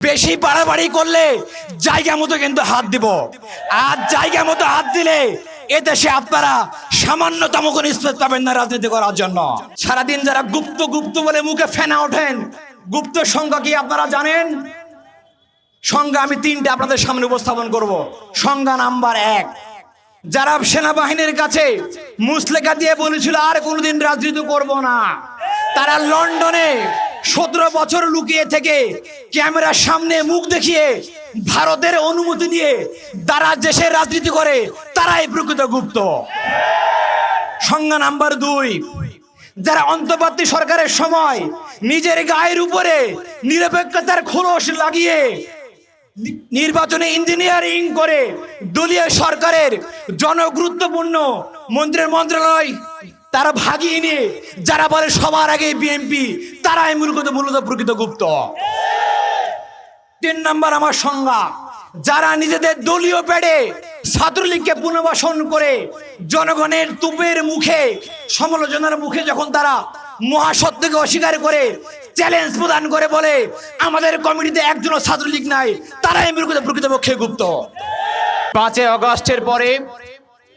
বেশি বাড়াবাড়ি করলে জায়গা মতো কিন্তু হাত দিব, আর জায়গা মতো হাত দিলে এদেশে আপনারা সামান্যতম কোনো স্পেস পাবেন না রাজনীতি করার জন্য। সারাদিন যারা গুপ্ত গুপ্ত বলে মুখে ফেনা ওঠেন, গুপ্ত সংখ্যা কি আপনারা জানেন? সংখ্যা আমি তিনটে আপনাদের সামনে উপস্থাপন করব। সংখ্যা নাম্বার 1, যারা সেনাবাহিনীর কাছে মুসলেখা দিয়ে বলেছিল আর কোনোদিন রাজনীতি করব না, তারা লন্ডনে 17 বছর লুকিয়ে থেকে ক্যামেরার সামনে মুখ দেখিয়ে ভারতের অনুমতি নিয়ে যারা দেশে রাজনীতি করে তারাই প্রকৃত গুপ্ত। সংজ্ঞা নাম্বার 2, যারা অন্তর্বর্তী সরকারের সময় নিজের গায়ের উপরে নিরপেক্ষতার খোলস লাগিয়ে নির্বাচনে ইঞ্জিনিয়ারিং করে দলীয় সরকারের জনগুরুত্বপূর্ণ মন্ত্রীর মন্ত্রণালয় তারা ভাগিয়ে নিয়ে যারা বলে সবার আগে বিএনপি, তারাই মূলত প্রকৃত গুপ্ত। 3 নম্বর আমার সংজ্ঞা, যারা নিজেদের দলীয় প্যাডে ছাত্রলীগকে পুনর্বাসন করে জনগণের তুপের মুখে সমালোচনার মুখে যখন তারা মহাসত্যকে অস্বীকার করে চ্যালেঞ্জ প্রদান করে বলে আমাদের কমিটিতে একজনও ছাত্রলীগ নাই, তারাই প্রকৃতপক্ষে গুপ্ত। 5 আগস্টের পরে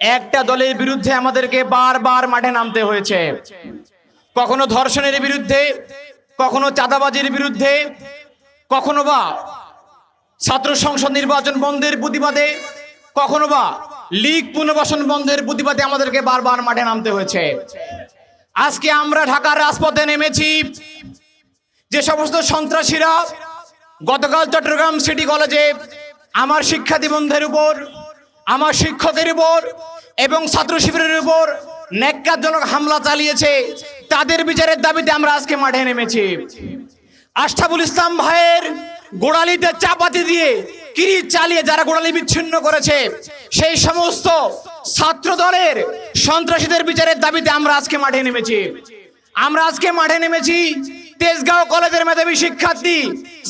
একটা দলের বিরুদ্ধে আমাদেরকে বারবার মাঠে নামতে হয়েছে, কখনো ধর্ষণের বিরুদ্ধে, কখনো চাঁদাবাজির বিরুদ্ধে, কখনো বা ছাত্র সংসদ নির্বাচন বন্ধের প্রতিবাদে, কখনো বা লীগ পুনর্বাসন বন্ধের প্রতিবাদে আমাদেরকে বারবার মাঠে নামতে হয়েছে। আজকে আমরা ঢাকার রাজপথে নেমেছি। যে সমস্ত সন্ত্রাসীরা গতকাল চট্টগ্রাম সিটি কলেজে আমার শিক্ষার্থী বন্ধুদের উপর, আমার শিক্ষকের উপর এবং ছাত্র শিবিরের উপর ন্যাক্কারজনক হামলা চালিয়েছে, তাদের বিচারের দাবিতে আমরা আজকে মাঠে নেমেছি। আশরাফুল ইসলাম ভাইয়ের গোড়ালিতে চাপাতি দিয়ে কিরিচ চালিয়ে যারা গোড়ালি বিচ্ছিন্ন করেছে, সেই সমস্ত ছাত্র দলের সন্ত্রাসীদের বিচারের দাবিতে আমরা আজকে মাঠে নেমেছি। আমরা আজকে মাঠে নেমেছি তেজগাঁও কলেজের মেধাবী শিক্ষার্থী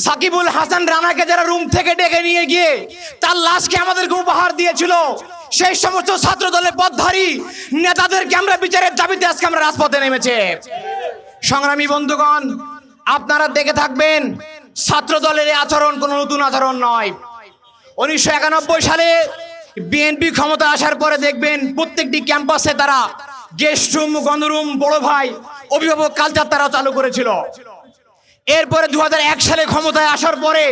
সাকিবুল হাসান রানাকে যারা রুম থেকে ডেকে নিয়ে গিয়ে তার লাশকে আমাদেরকে উপহার দিয়েছিল, সেই সমস্ত ছাত্র দলের পথধারী নেতাদেরকে আমরা বিচারের দাবিতে আজকে আমরা রাজপথে নেমেছে। সংগ্রামী বন্ধুগণ, আপনারা দেখে থাকবেন ছাত্র দলের আচরণ কোনো নতুন আচরণ নয়। 1991 সালে বিএনপি ক্ষমতা আসার পরে দেখবেন প্রত্যেকটি ক্যাম্পাসে তারা গেস্ট রুম, গণরুম, বড় ভাই, অভিভাবক কালচার তারা চালু করেছিল। এরপরে 2001 সালে ক্ষমতায় আসার পরে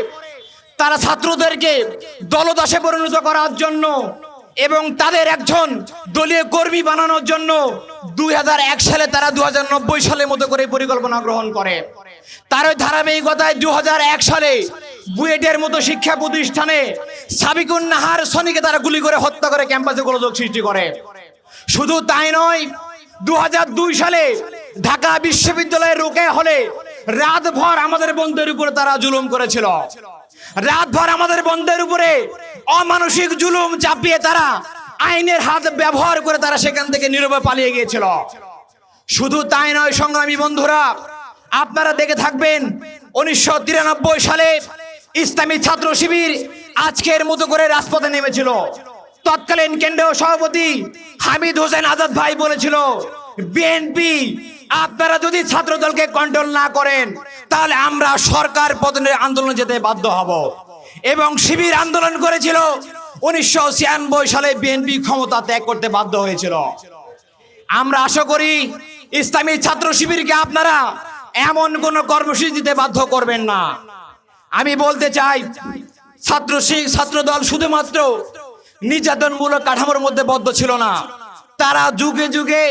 তারা ছাত্রদেরকে দলদাসে পরিণত করার জন্য এবং তাদের একজন দলীয় কর্মী বানানোর জন্য 2001 সালে তারা 2090 সালের মতো করে পরিকল্পনা গ্রহণ করে। তার ওই ধারাবাহিকতায় 2001 সালে বুয়েটের মতো শিক্ষা প্রতিষ্ঠানে সাবিকুন নাহার সনিকে তারা গুলি করে হত্যা করে ক্যাম্পাসে গোলযোগ সৃষ্টি করে। শুধু তাই নয়, 2002 সালে ঢাকা বিশ্ববিদ্যালয়ের রোকেয়া হলে রাতভর আমাদের বন্ধুদের উপরে তারা জুলুম করেছিল। রাতভর আমাদের বন্ধুদের উপরে অমানসিক জুলুম চাপিয়ে তারা আইনের হাত ব্যবহার করে তারা সেখান থেকে নীরবে পালিয়ে গিয়েছিল। শুধু তাই নয় সংগ্রামী বন্ধুরা, আপনারা দেখে থাকবেন 1993 সালে ইসলামী ছাত্র শিবির আজকের মতো করে রাজপথে নেমেছিল। তৎকালীন কেন্দ্রীয় সভাপতি হামিদ হোসেন আজাদ ভাই বলেছিল, বিএনপি আপনারা যদি ছাত্র দলকে কন্ট্রোল না করেন তাহলে আমরা সরকার পতনের আন্দোলনে যেতে বাধ্য হব। এবং শিবির আন্দোলন করেছিল। 1996 সালে বিএনপি ক্ষমতা ত্যাগ করতে বাধ্য হয়েছিল। আমরা আশা করি ইসলামী ছাত্র শিবিরকে আপনারা এমন কোন কর্মসূচি দিতে বাধ্য করবেন না। আমি বলতে চাই, ছাত্র দল শুধুমাত্র নির্যাতনমূলক কাঠামোর মধ্যে বদ্ধ ছিল না, তারা যুগে যুগে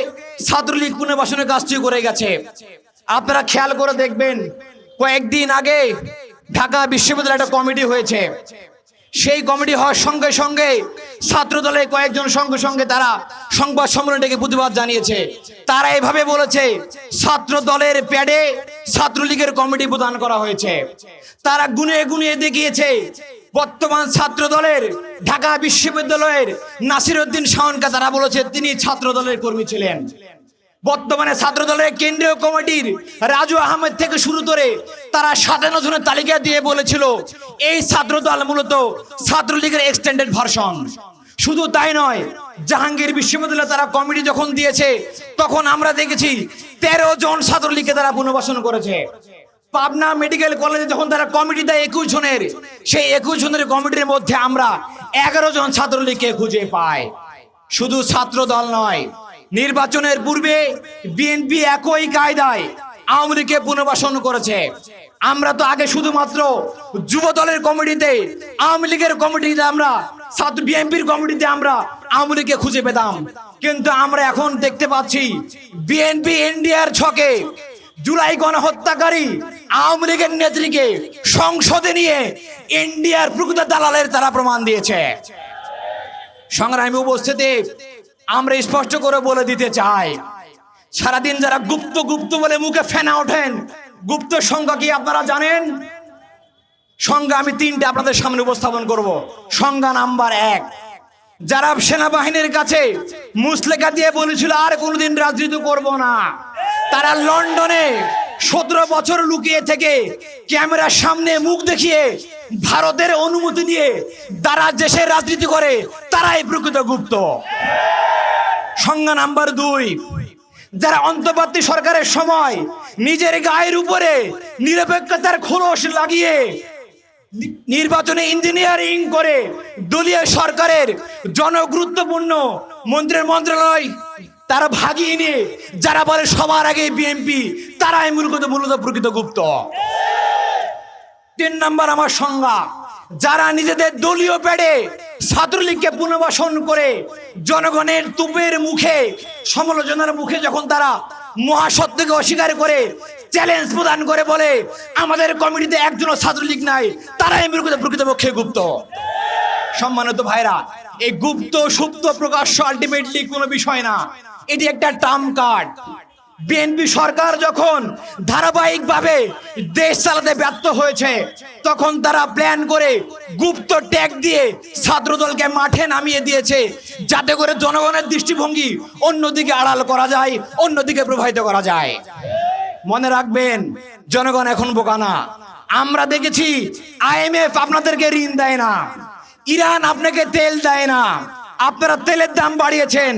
ছাত্রলীগ পুনর্বাসনের কাজটি করে গেছে। আপনারা খেয়াল করে দেখবেন, কয়েকদিন আগে ঢাকা বিশ্ববিদ্যালয়ে একটা কমিটি হয়েছে। সেই কমিটি হওয়ার সঙ্গে সঙ্গে ছাত্র দলের কয়েকজন সঙ্গে তারা সংবাদ সম্মেলন ডেকে প্রতিবাদ জানিয়েছে। তারা এভাবে বলেছে, ছাত্র দলের প্যাডে ছাত্রলীগের কমিটি প্রদান করা হয়েছে। তারা গুনিয়ে গুনিয়ে দেখিয়েছে বর্তমান ছাত্র দলের ঢাকা বিশ্ববিদ্যালয়ের নাসিরউদ্দিন শাওনকে তারা বলেছে তিনি ছাত্র দলের কর্মী ছিলেন। বর্তমানে ছাত্র দলের কেন্দ্রীয় কমিটির রাজু আহমেদ থেকে শুরু করে তারা 57 জনের তালিকা দিয়ে বলেছিল এই ছাত্র দল মূলত ছাত্রলীগের এক্সটেন্ডেড ভার্সন। শুধু তাই নয়, জাহাঙ্গীর বিশ্ববিদ্যালয়ে তারা কমিটি যখন দিয়েছে তখন আমরা দেখেছি 13 জন ছাত্রলীগকে তারা পুনর্বাসন করেছে। পাবনা মেডিকেল কলেজে যখন তারা কমিটি দেয় 21 জনের, সেই 21 জনের কমিটির মধ্যে আমরা 11 জন ছাত্রলীগকে খুঁজে পাই। শুধু ছাত্র দল নয়, নির্বাচনের পূর্বে বিএনপি একই কায়দায় আওয়ামী লীগকে পুনর্বাসন করেছে। আমরা তো আগে শুধুমাত্র যুব দলের কমিটিতে, আওয়ামী লীগের কমিটিতে, আমরা ছাত্র বিএনপির কমিটিতে আমরা আওয়ামী লীগকে খুঁজে পেতাম, কিন্তু আমরা এখন দেখতে পাচ্ছি বিএনপি ইন্ডিয়ার ছকে জুলাই গণহত্যাকারী আওয়ামী লীগের নেত্রীকে সংসদে নিয়ে ইন্ডিয়ার প্রকৃত দালালের তারা প্রমাণ দিয়েছে। সংগ্রামী উপস্থিতি, আমরা স্পষ্ট করে বলে দিতে চাই, সারাদিন যারা গুপ্ত গুপ্ত বলে মুখে ফেনা ওঠেন, গুপ্ত সংখ্যা কি আপনারা জানেন? সংজ্ঞা আমি 3টে আপনাদের সামনে উপস্থাপন করব। সংজ্ঞা নাম্বার 1, যারা সেনাবাহিনীর কাছে মুসলেখা দিয়ে বলেছিল আর কোনোদিন রাজনীতি করব না, তারা লন্ডনে 17 বছর লুকিয়ে থেকে ক্যামেরার সামনে মুখ দেখিয়ে ভারতের অনুমতি নিয়ে তারা দেশে রাজনীতি করে, তারাই প্রকৃত গুপ্ত। সংজ্ঞা নাম্বার 2, যারা অন্তর্বর্তী সরকারের সময় নিজের গায়ের উপরে নিরপেক্ষতার খোলস লাগিয়ে নির্বাচনে ইঞ্জিনিয়ারিং করে দলীয় সরকারের জনগুরুত্বপূর্ণ মন্ত্রণালয় তারা ভাগিয়ে নিয়ে যারা বলে সবার আগে বিএনপি, তারাই মূলত প্রকৃত গুপ্ত। 3 নাম্বার আমার সংজ্ঞা, যারা নিজেদের দলীয় পেড়ে ছাত্রলীগকে পুনর্বাসন করে জনগণের তুপের মুখে, সমালোচনার মুখে যখন তারা মহাসত্যকে অস্বীকার করে চ্যালেঞ্জ প্রদান করে বলে আমাদের কমিটিতে একজনও ছাত্রলীগ নাই, তারাই প্রকৃতপক্ষে গুপ্ত। সম্মানিত ভাইরা, এই গুপ্ত সুপ্ত প্রকাশ্য আলটিমেটলি কোনো বিষয় না, এটি একটা টার্ম কার্ড। বিএনপি সরকার যখন ধারাবাহিকভাবে দেশ চালাতে ব্যর্থ হয়েছে, তখন তারা প্ল্যান করে গুপ্ত ট্যাগ দিয়ে ছাত্রদলকে মাঠে নামিয়ে দিয়েছে, যাতে করে জনগণের দৃষ্টিভঙ্গি অন্যদিকে আড়াল করা যায়, অন্যদিকে প্রভাবিত করা যায়। মনে রাখবেন, জনগণ এখন বোকা না। আমরা দেখেছি IMF আপনাদেরকে ঋণ দেয় না, ইরান আপনাকে তেল দেয় না, আপনারা তেলের দাম বাড়িয়েছেন,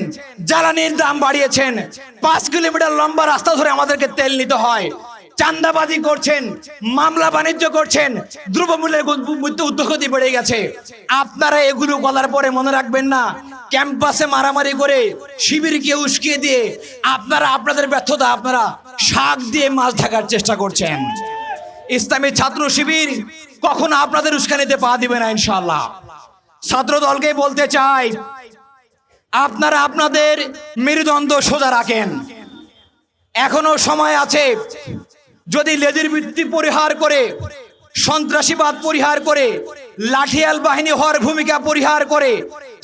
জ্বালানির দাম বাড়িয়েছেন, 5 কিলোমিটার লম্বা রাস্তা ধরে আমাদেরকে তেল নিতে হয়, চাঁদাবাজি করছেন, মামলা বাণিজ্য করছেন, দ্রব্যমূল্যের ঊর্ধ্বগতি বেড়ে গেছে। আপনারা এগুলো বলার পরে মনে রাখবেন না, ক্যাম্পাসে মারামারি করে শিবিরকে উস্কিয়ে দিয়ে আপনারা আপনাদের ব্যর্থতা আপনারা শাক দিয়ে মাছ ঢাকার চেষ্টা করছেন। ইসলামী ছাত্র শিবির কখনো আপনাদের উস্কানিতে পা দিবে না ইনশাআল্লাহ। ছাত্র দলকে বলতে চাই, আপনারা আপনাদের মেরুদণ্ড সোজা রাখেন, এখনো সময় আছে। যদি লেজের ভিত্তি পরিহার করে, সন্ত্রাসীবাদ পরিহার করে, লাঠিয়াল বাহিনী হওয়ার ভূমিকা পরিহার করে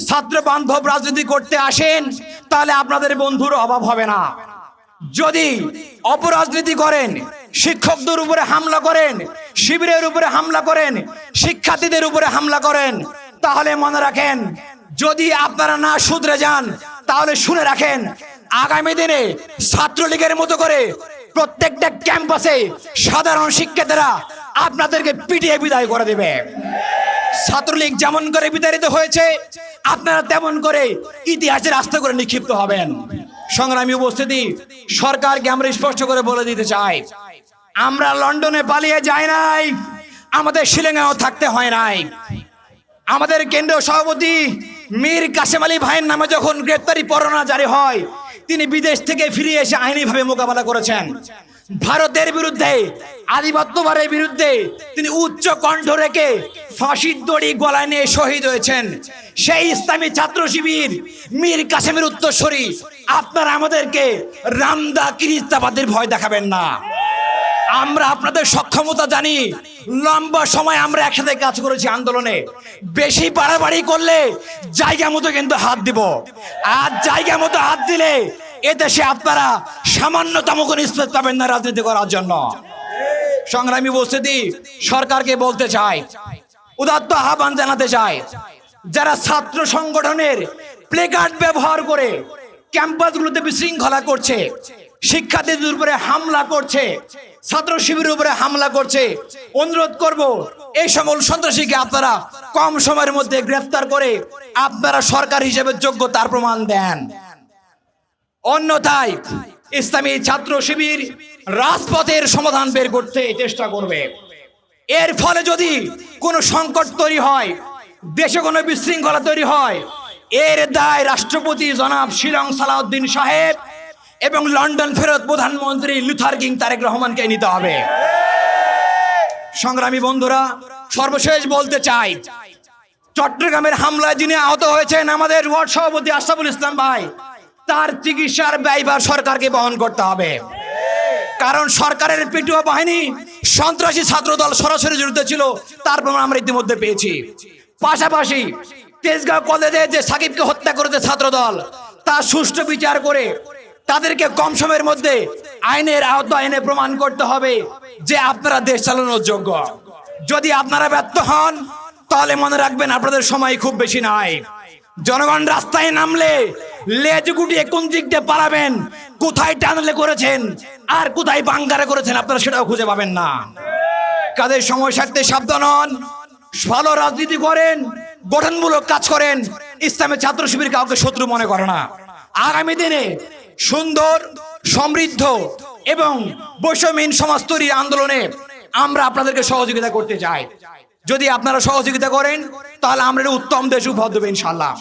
ছাত্র বান্ধব রাজনীতি করতে আসেন, তাহলে আপনাদের বন্ধুর অভাব হবে না। যদি অপরাজনীতি করেন, শিক্ষকদের উপরে হামলা করেন, শিবিরের উপরে হামলা করেন, শিক্ষার্থীদের উপরে হামলা করেন, তাহলে মনে রাখেন, যদি আপনারা না শুধরে যান, তাহলে শুনে রাখেন, আগামী দিনে ছাত্রলীগের মতো করে প্রত্যেকটা ক্যাম্পাসে সাধারণ শিক্ষার্থীরা আপনাদেরকে পিটিয়ে বিদায় করে দেবে। ছাত্রলীগ যেমন করে বিতাড়িত হয়েছে, আপনারা তেমন করে ইতিহাসের আস্থা করে নিক্ষিপ্ত হবেন। সংগ্রামী উপস্থিতি, সরকারকে আমরা স্পষ্ট করে বলে দিতে চাই, আমরা লন্ডনে পালিয়ে যাই নাই, আমাদের শিলংয়েও থাকতে হয় নাই। আমাদের কেন্দ্রীয় সভাপতি মীর কাসেম আলী ভাইয়ের নামে যখন গ্রেপ্তারি পরোয়ানা জারি হয়, তিনি বিদেশ থেকে ফিরে এসে আইনিভাবে মোকাবেলা করেছেন। ভারতের বিরুদ্ধে, আধিপত্যবাদের বিরুদ্ধে তিনি উচ্চ কণ্ঠ রেখে ফাঁসির দড়ি গলায় নিয়ে শহীদ হয়েছেন। সেই ইসলামী ছাত্র শিবির মীর কাসেমের উত্তরসূরি আপনারা আমাদেরকে রামদা কিরিস্তাবাদের ভয় দেখাবেন না। আমরা আপনাদের সক্ষমতা জানি, লম্বা সময় আমরা একসাথে কাজ করেছি আন্দোলনে। বেশি বাড়াবাড়ি করলে জায়গা মতো কিন্তু হাত দিব, আর জায়গা মতো হাত দিলে এদেশে আপনারা সামান্যতম কোনো স্পেস পাবেন না রাজনীতি করার জন্য। সংগ্রামী উপস্থিতি, সরকারকে বলতে চাই, উদাত্ত আহ্বান জানাতে চাই, যারা ছাত্র সংগঠনের প্লেকার্ড ব্যবহার করে ক্যাম্পাসগুলোতে বিশৃঙ্খলা করছে, শিক্ষার্থীদের উপরে হামলা করছে, ছাত্র শিবিরের উপরে হামলা করছে, অনুরোধ করব এই সকল সন্ত্রাসীকে আপনারা কম সময়ের মধ্যে গ্রেফতার করে আপনারা সরকার হিসেবে যোগ্য তার প্রমাণ দেন। অন্যথায় ইসলামী ছাত্র শিবির রাজপথের সমাধান বের করতে চেষ্টা করবে। এর ফলে যদি কোনো সংকট তৈরি হয়, দেশে কোনো বিশৃঙ্খলা তৈরি হয়, এর দায় রাষ্ট্রপতি জনাব শিলং সালাউদ্দিন সাহেব এবং লন্ডন ফেরত প্রধানমন্ত্রী লুথার কিং তারেক রহমানকে নিতে হবে। সংগ্রামী বন্ধুরা, সর্বশেষ বলতে চাই, চট্টগ্রামের হামলায় যিনি আহত হয়েছেন আমাদের ওয়ার্ড সভাপতি আশরাফুল ইসলাম ভাই, তার চিকিৎসার ব্যয়ভার সরকারকে বহন করতে হবে। কারণ সরকারের পেটুয়া বাহিনী সন্ত্রাসী ছাত্রদল সরাসরি জড়িত ছিল, তার প্রমাণ আমরা ইতিমধ্যে পেয়েছি। পাশাপাশি তেজগাঁও কলেজে যে সাকিবকে হত্যা করেছে ছাত্রদল, তার সুষ্ঠু বিচার করে তাদেরকে কম সময়ের মধ্যে আইনের আওতায় এনে প্রমাণ করতে হবে যে আপনারা দেশ চালানোর যোগ্য। যদি আপনারা ব্যর্থ হন তাহলে মনে রাখবেন আপনাদের সময় খুব বেশি নাই। জনগণ রাস্তায় নামলে লেজ গুটিয়ে কোন দিক দিয়ে পালাবেন, কোথায় টানলে করেছেন আর কোথায় বাঙ্গারে করেছেন আপনারা সেটাও খুঁজে পাবেন না। কাদের সময় থাকতে সাবধান হন, ভালো রাজনীতি করেন, গঠনমূলক কাজ করেন। ইসলামের ছাত্র শিবির কাউকে শত্রু মনে করে না। আগামী দিনে সুন্দর, সমৃদ্ধ এবং বৈষম্যহীন সমাজ তৈরির আন্দোলনে আমরা আপনাদেরকে সহযোগিতা করতে চাই। যদি আপনারা সহযোগিতা করেন তাহলে আমরা উত্তম দেশ উপহার দেব ইনশাআল্লাহ।